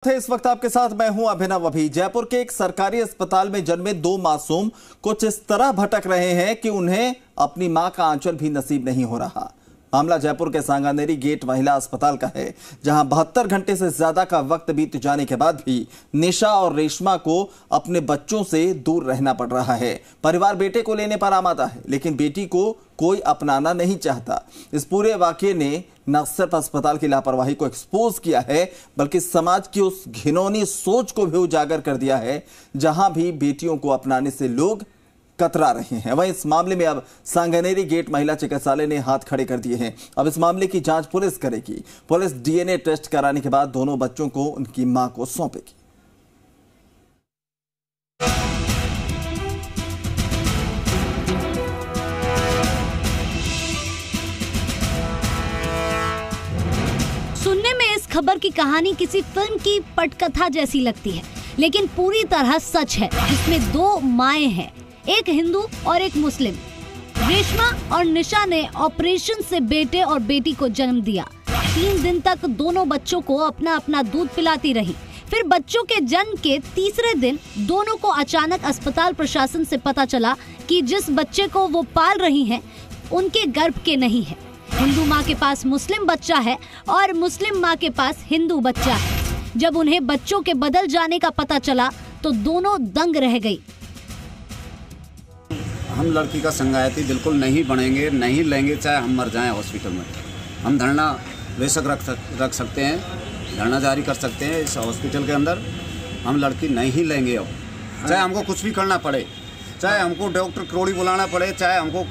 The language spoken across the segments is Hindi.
इस वक्त आपके साथ मैं हूं अभिनव। अभी जयपुर के एक सरकारी अस्पताल में जन्मे दो मासूम कुछ इस तरह भटक रहे हैं कि उन्हें अपनी मां का आंचल भी नसीब नहीं हो रहा। मामला जयपुर के सांगानेरी गेट महिला अस्पताल का है, जहां 72 घंटे से ज्यादा का वक्त बीत जाने के बाद भी निशा और रेशमा को अपने बच्चों से दूर रहना पड़ रहा है। परिवार बेटे को लेने पर आमादा है, लेकिन बेटी को कोई अपनाना नहीं चाहता। इस पूरे वाकये ने न सिर्फ अस्पताल की लापरवाही को एक्सपोज किया है, बल्कि समाज की उस घिनौनी सोच को भी उजागर कर दिया है, जहां भी बेटियों को अपनाने से लोग कतरा रहे हैं। वहीं इस मामले में अब सांगानेरी गेट महिला चिकित्सालय ने हाथ खड़े कर दिए हैं। अब इस मामले की जांच पुलिस करेगी। पुलिस डीएनए टेस्ट कराने के बाद दोनों बच्चों को उनकी मां को सौंपेगी। सुनने में इस खबर की कहानी किसी फिल्म की पटकथा जैसी लगती है, लेकिन पूरी तरह सच है, जिसमें दो माएं हैं, एक हिंदू और एक मुस्लिम। रेशमा और निशा ने ऑपरेशन से बेटे और बेटी को जन्म दिया। 3 दिन तक दोनों बच्चों को अपना अपना दूध पिलाती रही। फिर बच्चों के जन्म के तीसरे दिन दोनों को अचानक अस्पताल प्रशासन से पता चला कि जिस बच्चे को वो पाल रही हैं, उनके गर्भ के नहीं है। हिंदू माँ के पास मुस्लिम बच्चा है और मुस्लिम माँ के पास हिंदू बच्चा है। जब उन्हें बच्चों के बदल जाने का पता चला तो दोनों दंग रह गई। हम लड़की का संगायती बिल्कुल नहीं बनेंगे, नहीं लेंगे, चाहे हम मर जाएं हॉस्पिटल में। हम धरना बेशक रख सकते हैं, धरना जारी कर सकते हैं इस हॉस्पिटल के अंदर। हम लड़की नहीं लेंगे अब, चाहे हमको कुछ भी करना पड़े, चाहे हमको डॉक्टर क्रोड़ी बुलाना पड़े, चाहे हमको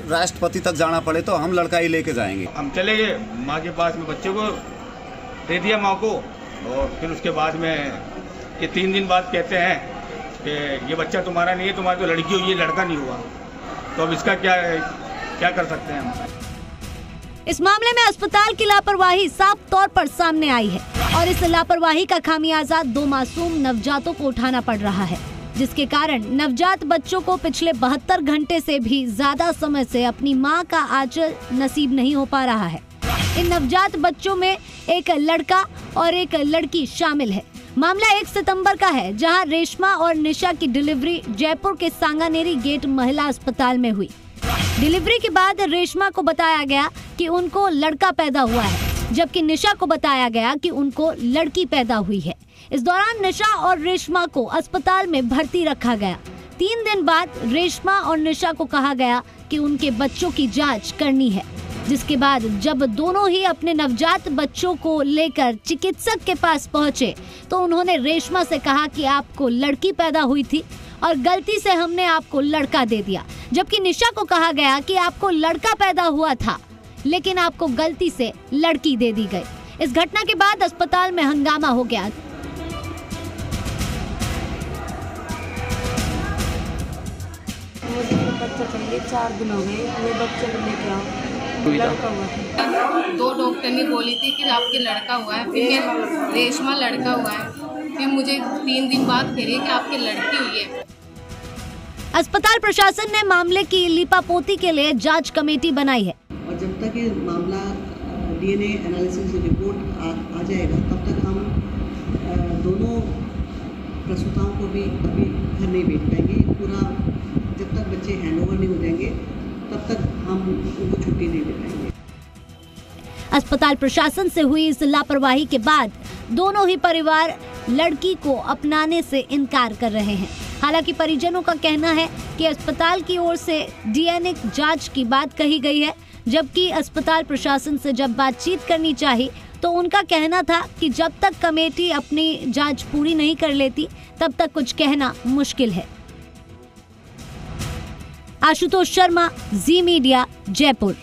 राष्ट्रपति तक जाना पड़े, तो हम लड़का ही लेके जाएंगे। हम चले गए माँ के पास में, बच्चे को दे दिया माँ को, और फिर उसके बाद में ये 3 दिन बाद कहते हैं कि ये बच्चा तुम्हारा नहीं है, तुम्हारी तो लड़की हुई है, लड़का नहीं हुआ। तो अब इसका क्या कर सकते हैं हम? इस मामले में अस्पताल की लापरवाही साफ तौर पर सामने आई है और इस लापरवाही का खामियाजा 2 मासूम नवजातों को उठाना पड़ रहा है, जिसके कारण नवजात बच्चों को पिछले 72 घंटे से भी ज्यादा समय से अपनी मां का आंचल नसीब नहीं हो पा रहा है। इन नवजात बच्चों में एक लड़का और एक लड़की शामिल है। मामला 1 सितंबर का है, जहां रेशमा और निशा की डिलीवरी जयपुर के सांगानेरी गेट महिला अस्पताल में हुई। डिलीवरी के बाद रेशमा को बताया गया कि उनको लड़का पैदा हुआ है, जबकि निशा को बताया गया कि उनको लड़की पैदा हुई है। इस दौरान निशा और रेशमा को अस्पताल में भर्ती रखा गया। 3 दिन बाद रेशमा और निशा को कहा गया कि उनके बच्चों की जांच करनी है, जिसके बाद जब दोनों ही अपने नवजात बच्चों को लेकर चिकित्सक के पास पहुंचे, तो उन्होंने रेशमा से कहा कि आपको लड़की पैदा हुई थी और गलती से हमने आपको लड़का दे दिया, जबकि निशा को कहा गया कि आपको लड़का पैदा हुआ था, लेकिन आपको गलती से लड़की दे दी गई। इस घटना के बाद अस्पताल में हंगामा हो गया। बच्चा चाहिए, 4 दिन हो गए, वो बच्चे को लेके आओ। लड़का हुआ था। 2 डॉक्टर ने बोली थी कि आपके लड़का हुआ है, फिर रेशमा लड़का हुआ है, फिर मुझे 3 दिन बाद फिर कि आपकी लड़की हुई है। अस्पताल प्रशासन ने मामले की लीपापोती के लिए जांच कमेटी बनाई है और जब तक ये मामला डीएनए एनालिसिस रिपोर्ट आ जाएगा, तब तक हम दोनों प्रसूताओं को भी अभी घर नहीं भेज पाएंगे। पूरा जब तक बच्चे हैंडओवर नहीं हो जाएंगे, तब तक हम उनको छुट्टी नहीं दे पाएंगे। अस्पताल प्रशासन से हुई इस लापरवाही के बाद दोनों ही परिवार लड़की को अपनाने से इनकार कर रहे हैं। हालांकि परिजनों का कहना है कि अस्पताल की ओर से डीएनए जांच की बात कही गई है, जबकि अस्पताल प्रशासन से जब बातचीत करनी चाहिए तो उनका कहना था कि जब तक कमेटी अपनी जांच पूरी नहीं कर लेती, तब तक कुछ कहना मुश्किल है। आशुतोष शर्मा, जी मीडिया, जयपुर।